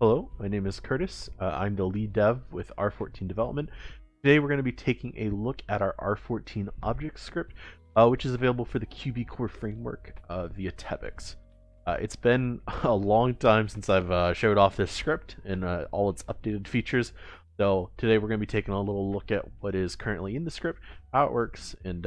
Hello, my name is Curtis. I'm the lead dev with r14 development. Today we're going to be taking a look at our r14 object script, which is available for the QB Core framework via Tebix. It's been a long time since I've showed off this script and all its updated features. So today we're going to be taking a little look at what is currently in the script, how it works, and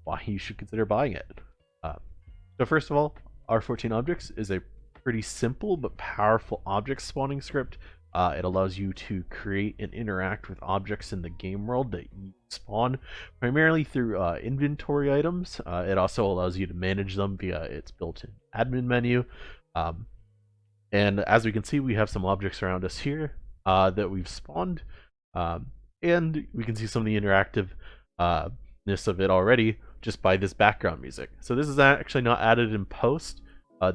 why you should consider buying it. So first of all, r14-objects is a pretty simple but powerful object spawning script. It allows you to create and interact with objects in the game world that you spawn, primarily through inventory items. It also allows you to manage them via its built-in admin menu. And as we can see, we have some objects around us here that we've spawned. And we can see some of the interactiveness of it already just by this background music. So this is actually not added in post.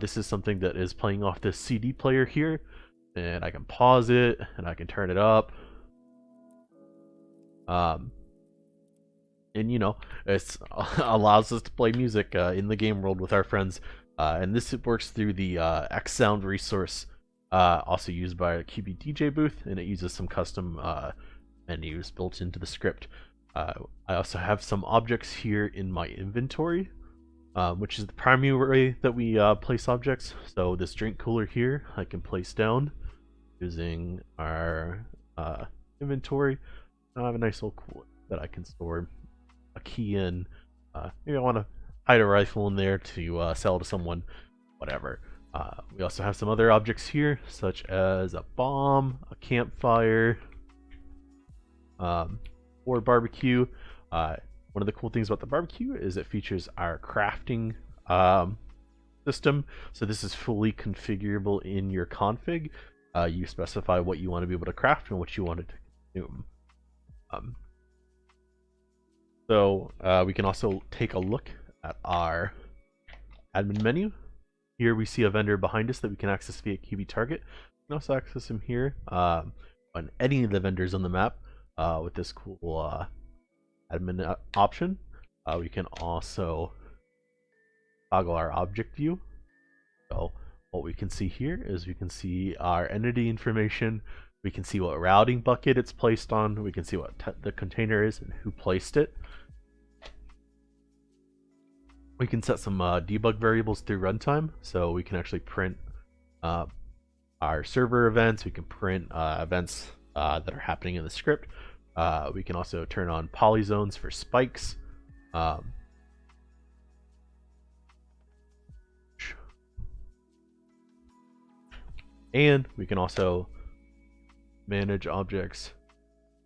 This is something that is playing off this CD player here, and I can pause it and I can turn it up. And you know, it allows us to play music in the game world with our friends. And this works through the Xsound resource, also used by a QB DJ booth, and it uses some custom menus built into the script. I also have some objects here in my inventory, which is the primary way that we place objects. So this drink cooler here, I can place down using our inventory. I have a nice little cooler that I can store a key in. Maybe I want to hide a rifle in there to sell to someone, whatever. We also have some other objects here, such as a bomb, a campfire, or barbecue. One of the cool things about the barbecue is it features our crafting system. So this is fully configurable in your config. You specify what you want to be able to craft and what you want it to consume. So we can also take a look at our admin menu. Here we see a vendor behind us that we can access via QB target. We can also access him here on any of the vendors on the map with this cool admin option. We can also toggle our object view. So what we can see here is we can see our entity information. We can see what routing bucket it's placed on. We can see what the container is and who placed it. We can set some debug variables through runtime, so we can actually print our server events. We can print events that are happening in the script. We can also turn on polyzones for spikes. And we can also manage objects.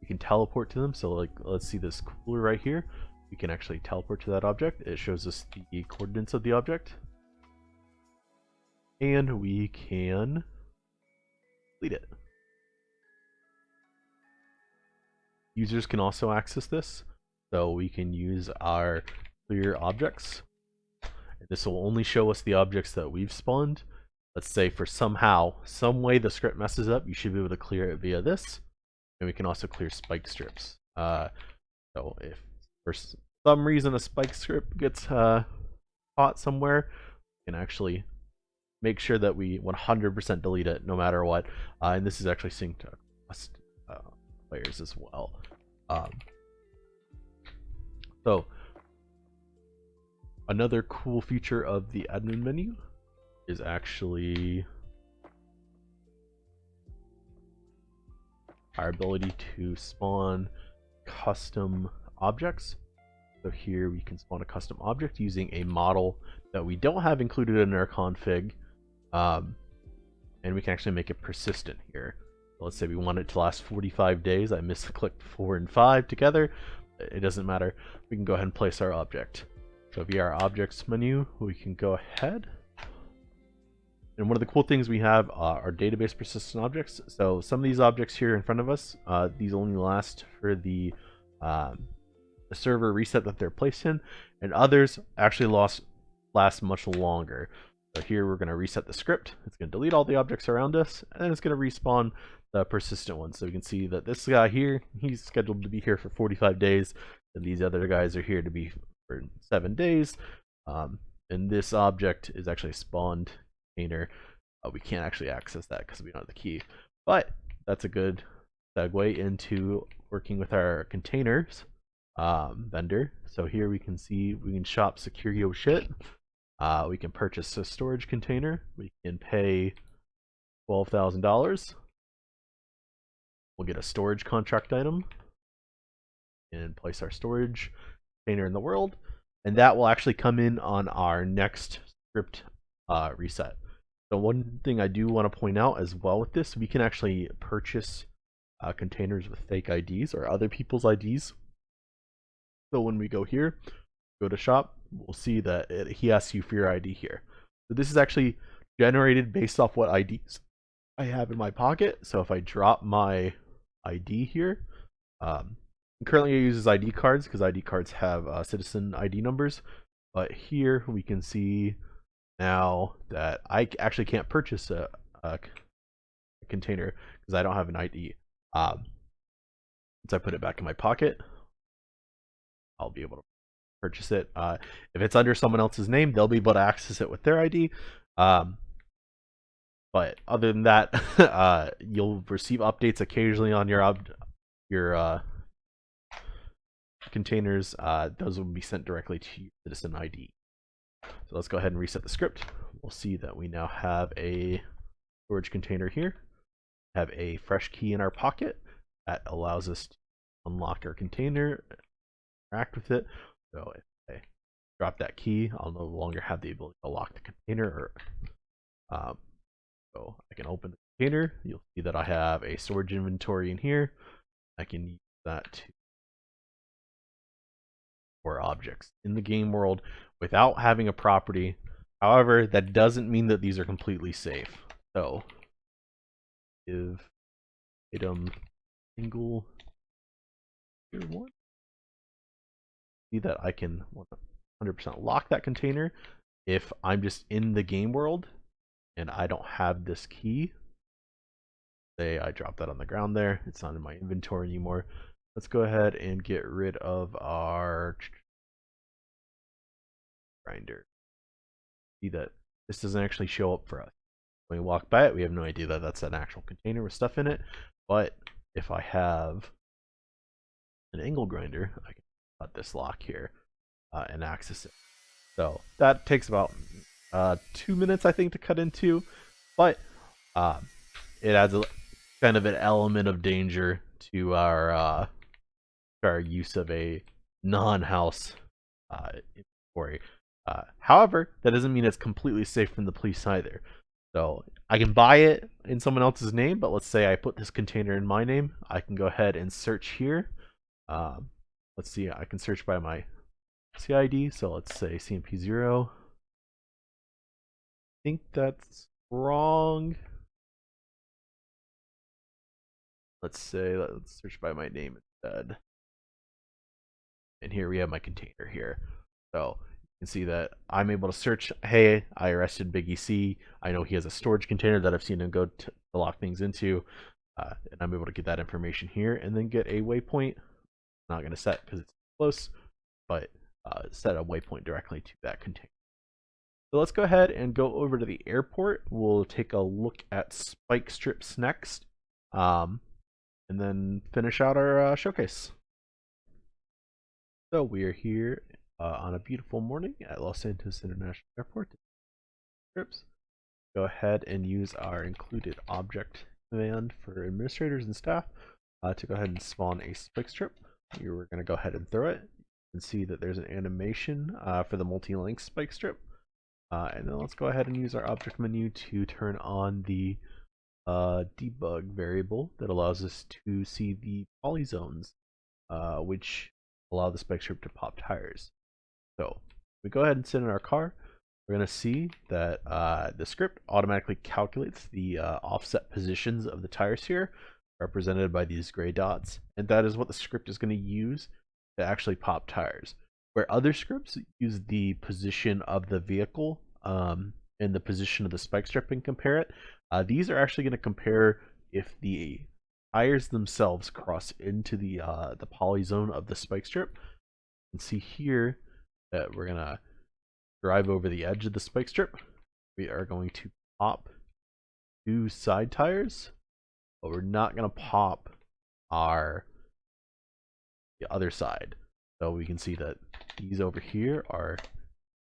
We can teleport to them. So like, let's see this cooler right here. We can actually teleport to that object. It shows us the coordinates of the object. And we can delete it. Users can also access this, so we can use our clear objects. This will only show us the objects that we've spawned. Let's say for some way the script messes up, you should be able to clear it via this. And we can also clear spike strips. So if for some reason a spike strip gets caught somewhere, we can actually make sure that we 100% delete it no matter what. And this is actually synced across players as well. So another cool feature of the admin menu is actually our ability to spawn custom objects. So here we can spawn a custom object using a model that we don't have included in our config, and we can actually make it persistent here. Let's say we want it to last 45 days. I misclicked 4 and 5 together. It doesn't matter. We can go ahead and place our object. So via our objects menu, we can go ahead. And one of the cool things we have are database persistent objects. So some of these objects here in front of us, these only last for the server reset that they're placed in, and others actually last much longer. So here we're going to reset the script. It's going to delete all the objects around us, and then it's going to respawn the persistent ones. So we can see that this guy here, he's scheduled to be here for 45 days, and these other guys are here to be for 7 days. And this object is actually a spawned container We can't actually access that because we don't have the key, but that's a good segue into working with our containers vendor. So here we can see we can shop secure your shit. We can purchase a storage container. We can pay $12,000. We'll get a storage contract item and place our storage container in the world, and that will actually come in on our next script reset. So one thing I do want to point out as well with this, we can actually purchase containers with fake IDs or other people's IDs. So when we go here, go to shop, we'll see that he asks you for your ID here. So this is actually generated based off what IDs I have in my pocket. So if I drop my ID here, currently I use ID cards because ID cards have citizen ID numbers. But here we can see now that I actually can't purchase a container because I don't have an ID. Once I put it back in my pocket, I'll be able to purchase it. If it's under someone else's name, they'll be able to access it with their ID. But other than that, you'll receive updates occasionally on your containers. Those will be sent directly to your citizen ID. So let's go ahead and reset the script. We'll see that we now have a storage container here, have a fresh key in our pocket that allows us to unlock our container, interact with it. So if I drop that key, I'll no longer have the ability to lock the container. So I can open the container. You'll see that I have a storage inventory in here. I can use that to store objects in the game world without having a property. However, that doesn't mean that these are completely safe. So give item single here one. See that I can 100% lock that container if I'm just in the game world and I don't have this key. Say I drop that on the ground there, it's not in my inventory anymore. Let's go ahead and get rid of our grinder. See that this doesn't actually show up for us. When we walk by it, we have no idea that that's an actual container with stuff in it. But if I have an angle grinder, I can cut this lock here and access it. So that takes about 2 minutes, I think, to cut into, but it adds a kind of an element of danger to our use of a non-house inventory. However, that doesn't mean it's completely safe from the police either. So I can buy it in someone else's name, but let's say I put this container in my name. I can go ahead and search here. Let's see, I can search by my CID. So let's say CMP0. I think that's wrong. Let's search by my name instead. And here we have my container here. So you can see that I'm able to search, hey, I arrested Biggie C. I know he has a storage container that I've seen him go to lock things into. And I'm able to get that information here and then get a waypoint. I'm not going to set because it's close, but set a waypoint directly to that container. So let's go ahead and go over to the airport. We'll take a look at spike strips next, and then finish out our showcase. So we are here on a beautiful morning at Los Santos International Airport. Strips. Go ahead and use our included object command for administrators and staff to go ahead and spawn a spike strip. We're going to go ahead and throw it and see that there's an animation for the multi-link spike strip. And then let's go ahead and use our object menu to turn on the debug variable that allows us to see the polyzones, which allow the spike strip to pop tires. So we go ahead and sit in our car. We're going to see that the script automatically calculates the offset positions of the tires here, represented by these gray dots, and that is what the script is going to use to actually pop tires. Where other scripts use the position of the vehicle and the position of the spike strip and compare it, these are actually going to compare if the tires themselves cross into the polyzone of the spike strip. You can see here that we're going to drive over the edge of the spike strip. We are going to pop 2 side tires, but we're not going to pop the other side. So we can see that these over here are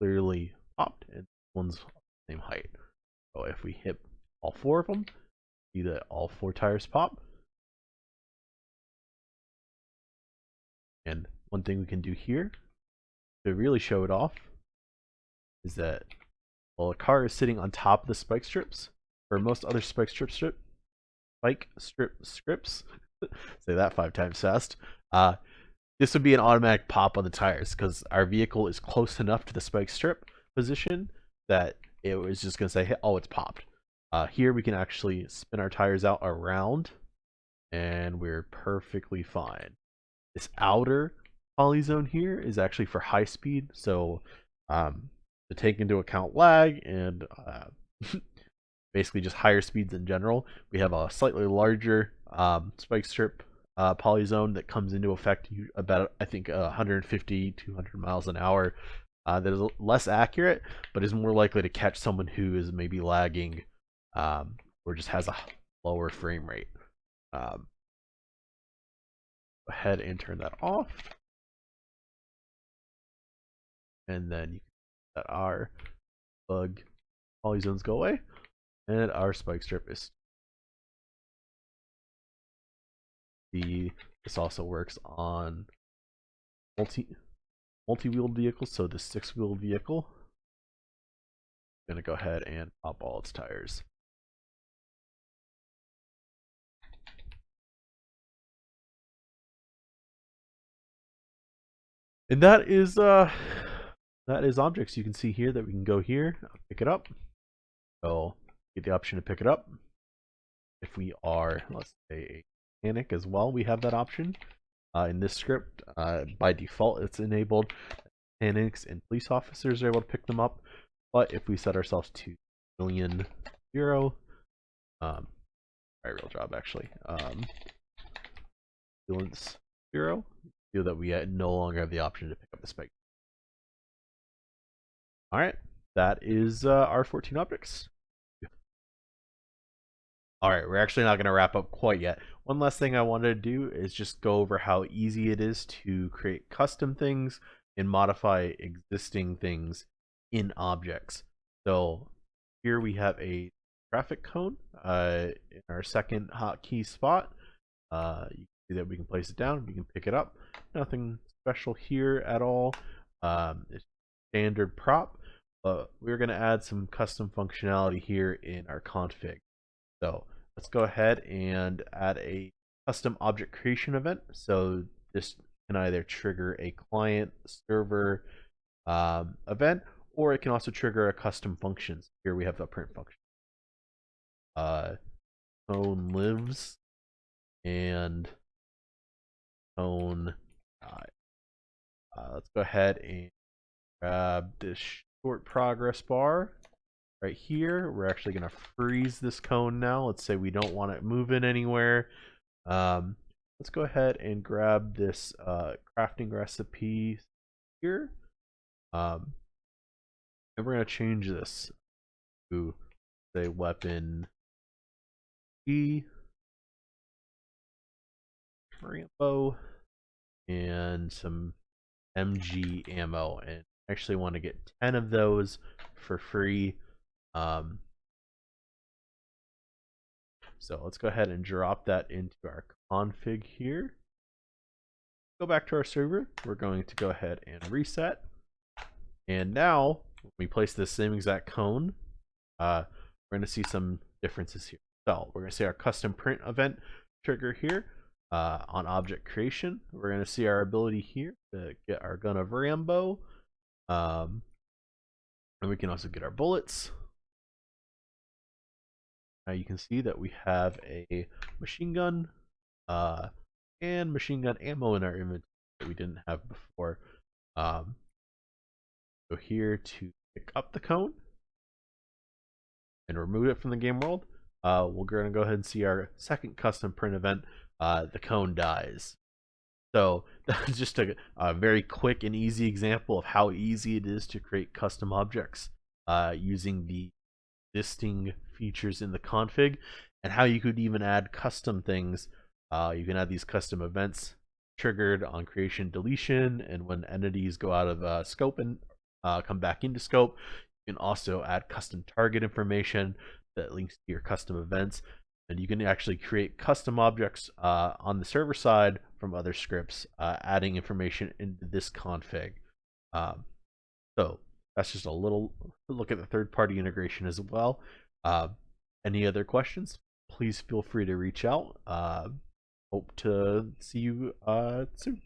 clearly popped, and one's the same height. So if we hit all 4 of them, see that all 4 tires pop. And one thing we can do here to really show it off is that while the car is sitting on top of the spike strips, for most other spike strip scripts, say that 5 times fast, this would be an automatic pop on the tires because our vehicle is close enough to the spike strip position that it was just going to say, oh, it's popped. Here we can actually spin our tires out around and we're perfectly fine. This outer poly zone here is actually for high speed, so to take into account lag and basically just higher speeds in general, we have a slightly larger spike strip poly zone that comes into effect about, I think, 150, 200 miles an hour. That is less accurate, but is more likely to catch someone who is maybe lagging or just has a lower frame rate. Go ahead and turn that off. And then you can see that our bug polyzones go away and our spike strip is this also works on multi-wheeled vehicles. So the 6-wheeled vehicle, I'm going to go ahead and pop all its tires. And that is objects. You can see here that we can go here, pick it up. So get the option to pick it up. If we are, let's say, a mechanic as well, we have that option. In this script, by default, it's enabled. Mechanics and police officers are able to pick them up. But if we set ourselves to million zero, very real job actually, ambulance 0, feel that we no longer have the option to pick up the spike. All right, that is r14 objects. All right, we're actually not going to wrap up quite yet. One last thing I wanted to do is just go over how easy it is to create custom things and modify existing things in objects. So here we have a traffic cone in our second hotkey spot. You can see that we can place it down, we can pick it up. Nothing special here at all. It's standard prop, but we're going to add some custom functionality here in our config. So let's go ahead and add a custom object creation event. So this can either trigger a client server event, or it can also trigger a custom functions. Here we have the print function. Cone lives and cone die. Let's go ahead and grab this short progress bar right here. We're actually going to freeze this cone now. Let's say we don't want it moving anywhere. Let's go ahead and grab this crafting recipe here. And we're going to change this to, say, weapon E, Rambo, and some MG ammo. And I actually want to get 10 of those for free. So let's go ahead and drop that into our config here. Go back to our server. We're going to go ahead and reset. And now, when we place this same exact cone, we're going to see some differences here. So we're going to see our custom print event trigger here on object creation. We're going to see our ability here to get our gun of Rambo. And we can also get our bullets. Now you can see that we have a machine gun and machine gun ammo in our inventory that we didn't have before. Go here to pick up the cone and remove it from the game world. We're going to go ahead and see our second custom print event. The cone dies. So that's just a very quick and easy example of how easy it is to create custom objects using the existing features in the config, and how you could even add custom things. You can add these custom events triggered on creation deletion, and when entities go out of scope and come back into scope. You can also add custom target information that links to your custom events, and you can actually create custom objects on the server side from other scripts, adding information into this config. So that's just a little look at the third-party integration as well. Any other questions? Please feel free to reach out. Hope to see you soon.